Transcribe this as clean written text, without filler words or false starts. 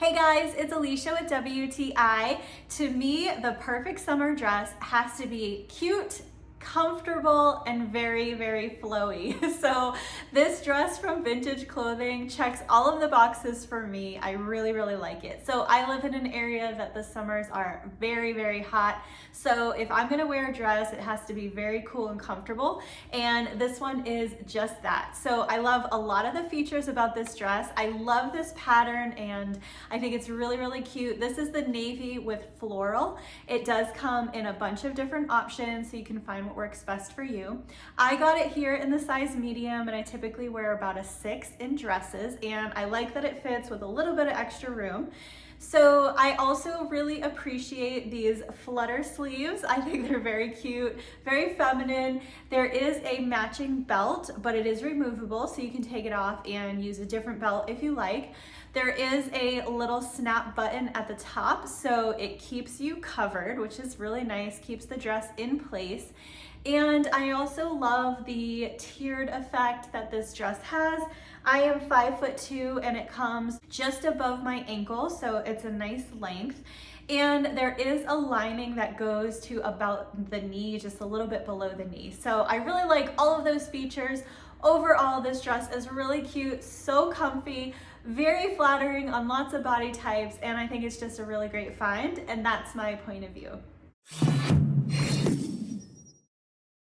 Hey guys, it's Alicia with WTI. To me, the perfect summer dress has to be cute, comfortable, and very, very flowy. So this dress from Vintage Clothing checks all of the boxes for me. I really, really like it. So I live in an area that the summers are very, very hot. So if I'm gonna wear a dress, it has to be very cool and comfortable. And this one is just that. So I love a lot of the features about this dress. I love this pattern and I think it's really, really cute. This is the navy with floral. It does come in a bunch of different options so you can find what works best for you. I got it here in the size medium and I typically wear about a 6 in dresses, and I like that it fits with a little bit of extra room. So I also really appreciate these flutter sleeves. I think they're very cute, very feminine. There is a matching belt, but it is removable, so you can take it off and use a different belt if you like. There is a little snap button at the top, so it keeps you covered, which is really nice, keeps the dress in place. And I also love the tiered effect that this dress has. I am 5'2" and it comes just above my ankle, so it's a nice length. And there is a lining that goes to about the knee, just a little bit below the knee. So I really like all of those features. Overall, this dress is really cute, so comfy, very flattering on lots of body types, and I think it's just a really great find, and that's my point of view.